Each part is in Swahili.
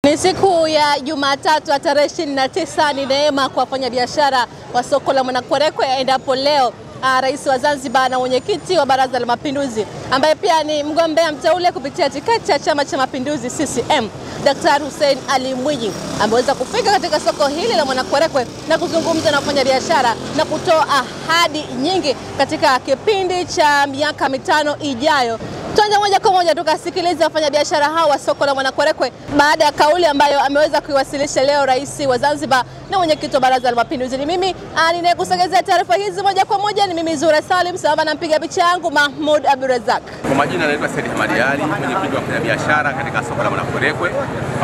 Ni siku ya Jumatatu ya tarehe 29. Ni neema kwa wafanyabiashara wa soko la Mwanakwerekwe endapo leo Rais wa Zanzibar na mwenyekiti wa Baraza la Mapinduzi ambaye pia ni mgombea mteule kupitia tiketi ya Chama cha Mapinduzi CCM, Daktari Hussein Ali Mwinyi ameweza kufika katika soko hili la Mwanakwerekwe na kuzungumza na wafanyabiashara na kutoa ahadi nyingi katika kipindi cha miaka 5 ijayo. Tuanze moja kwa moja tukasikiliza wafanyabiashara hao wa soko la Mwanakwerekwe baada ya kauli ambayo ameweza kuiwasilisha leo Rais wa Zanzibar na mwenyekiti wa Baraza la Mapinduzi. Ni mimi ninayekusogezea taarifa hizi moja kwa moja, ni mimi Zura Salim, sawa na mpiga picha yangu Mahmoud Abdurazak. Kwa majina naitwa Said Hamad Ali, mwenyekiti wa wafanyabiashara katika soko la Mwanakwerekwe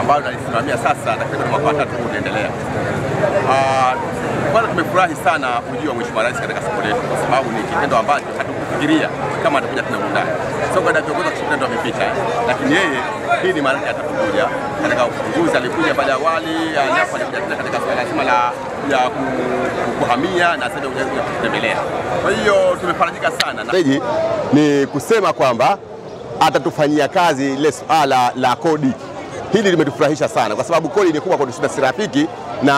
ambalo nalisimamia sasa takriban mwaka wa 3 unaendelea. Kwanza tumefurahi sana ujio wa Mheshimiwa Rais katika soko letu kwa sababu ni kitendo ambacho hatukufikiria kama atakuja tena muda. Soko la viongozi wa kitendo amepita, lakini yeye hii ni mara ya 3 kuja katika ufunguzi. Alikuja pale awali, alafu alikuja tena katika swala zima la kuhamia na sasa ndio kutembelea. Kwa hiyo tumefarajika sana. Zaidi ni kusema kwamba atatufanyia kazi ile swala la kodi. Hili limetufurahisha sana kwa sababu kodi ni kubwa kwa sisi rafiki, na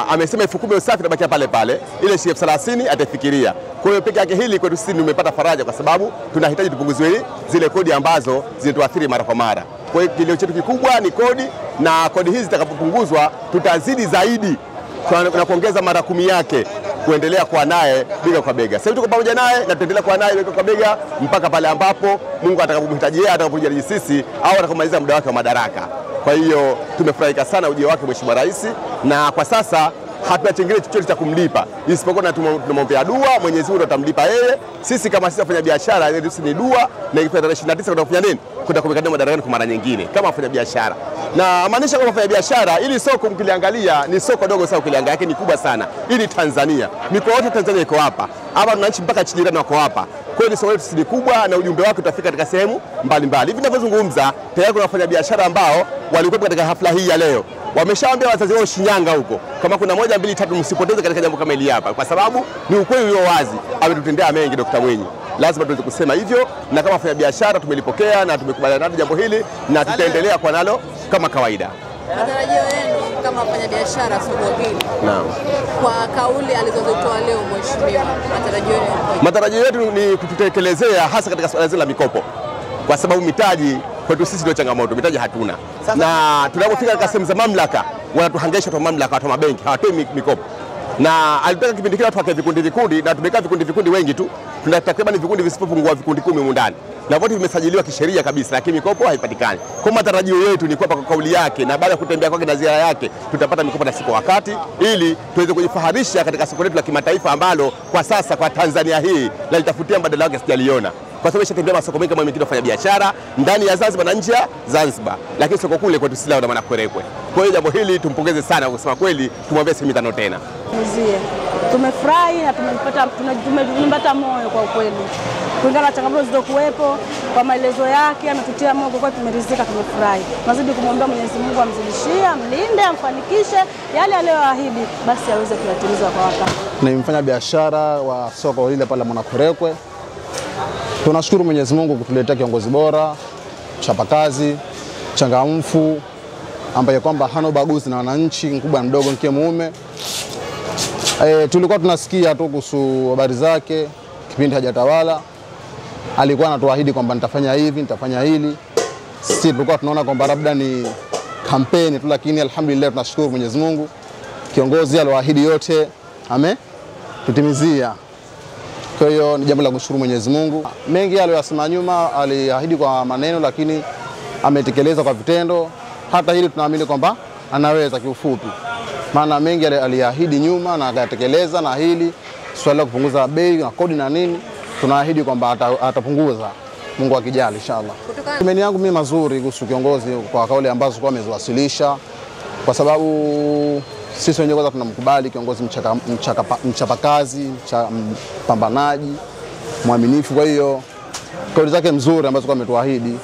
amesema 10,000 usafi tabaki pale pale, ile shilingi 30,000 atafikiria. Kwa hiyo peke yake hili kwetu sisi tumepata faraja kwa sababu tunahitaji tupunguziwe zile kodi ambazo zinatuathiri mara kwa mara. Kwa hiyo kilio chetu kikubwa ni kodi, na kodi hizi zitakapopunguzwa tutazidi zaidi na kuongeza mara 10 yake kuendelea kuwa naye bega kwa bega. Sasa tuko pamoja naye na tutaendelea kuwa naye bega kwa bega mpaka pale ambapo Mungu atakapomhitaji yeye, atakapojaji sisi au atakapomaliza muda wake wa madaraka. Kwa hiyo tumefurahika sana ujio wake Mheshimiwa Rais, na kwa sasa hatuna chengine chochote cha kumlipa isipokuwa tunamwombea dua, Mwenyezi Mungu atamlipa yeye. Sisi kama sisi wafanya biashara ni dua, na ikifika tarehe 29 kutafanya nini? Kutakumikana madarakani kwa mara nyingine kama wafanya biashara. Na maanisha kama wafanya biashara, ili soko mkiliangalia ni soko dogo sana, ukiliangalia yake ni kubwa sana. Ili Tanzania, mikoa yote Tanzania iko hapa. Hapa tunaishi mpaka nchi jirani wako hapa. Kwa hiyo soko letu ni kubwa na ujumbe wake utafika katika sehemu mbalimbali. Hivi ninavyozungumza, tayari kuna wafanya biashara ambao walikuwa katika hafla hii ya leo. Wameshaambia wazazi wao Shinyanga huko kama kuna 1, 2, 3 msipoteze katika jambo kama hili hapa, kwa sababu ni ukweli ulio wazi. Ametutendea mengi Dr. Mwinyi, lazima tuweze kusema hivyo, na kama wafanya biashara tumelipokea na tumekubaliana na jambo hili na tutaendelea kwa nalo kama kawaida. Matarajio yenu kama wafanyabiashara soko hili? Naam. Kwa kauli alizozitoa leo mheshimiwa, matarajio yetu ni kututekelezea hasa katika swala zima la mikopo, kwa sababu mitaji kwetu sisi ndio changamoto, mitaji hatuna. Na tunapofika katika sehemu za mamlaka wanatuhangaisha kwa mamlaka, watu wa mabenki hawatoi mikopo. Na alitaka kipindi kile watu wake vikundi, na tumekaa vikundi wengi tu. Tuna takriban vikundi visipopungua vikundi 10 humu ndani. Na wote vimesajiliwa kisheria kabisa, lakini mikopo haipatikani. Kwa matarajio yetu ni kwa kauli yake na baada ya kutembea kwake na ziara yake tutapata mikopo na siku wakati, ili tuweze kujifaharisha katika soko letu la kimataifa ambalo kwa sasa kwa Tanzania hii na litafutia mbadala wake sijaliona. Kwa sababu ishatembea masoko mengi kama mimi kufanya biashara ndani ya Zanzibar na nje ya Zanzibar, lakini soko kule kwetu sisi la Mwanakwerekwe. Kwa hiyo jambo hili tumpongeze sana, kwa kusema kweli tumwambie siku 5 tena. Tumefurahi na tumepata moyo kwa kweli. Kulingana na changamoto zilizokuwepo, kwa maelezo yake ametutia moyo, kwa kweli tumeridhika, tumefurahi. Tunazidi kumwomba Mwenyezi Mungu amzidishie, amlinde, amfanikishe yale aliyoahidi basi aweze kuyatimiza kwa wakati. Ni mfanya biashara wa soko lile pale Mwanakwerekwe. Tunashukuru Mwenyezi Mungu kutuletea kiongozi bora, chapakazi, changamfu, ambaye kwamba hana ubaguzi na wananchi, mkubwa na mdogo, mke mume. Tulikuwa tunasikia tu kuhusu habari zake kipindi hajatawala. Alikuwa anatuahidi kwamba nitafanya hivi, nitafanya hili. Sisi tulikuwa tunaona kwamba labda ni kampeni tu, lakini alhamdulillah tunashukuru Mwenyezi Mungu. Kiongozi aliyoahidi yote tutimizia. Kwa hiyo ni jambo la kushukuru Mwenyezi Mungu. Mengi aliyosema nyuma aliahidi kwa maneno, lakini ametekeleza kwa vitendo. Hata hili tunaamini kwamba anaweza kiufupi. Maana mengi aliahidi nyuma na akatekeleza, na hili swala la kupunguza bei na kodi na nini tunaahidi kwamba atapunguza, Mungu akijali inshallah. Imani yangu mimi mazuri kuhusu kiongozi kwa kauli ambazo kwa ameziwasilisha, kwa sababu sisi wenyewe kwanza tunamkubali kiongozi mchapakazi, mpambanaji, mwaminifu. Kwa hiyo kauli zake mzuri ambazo kwa ametuahidi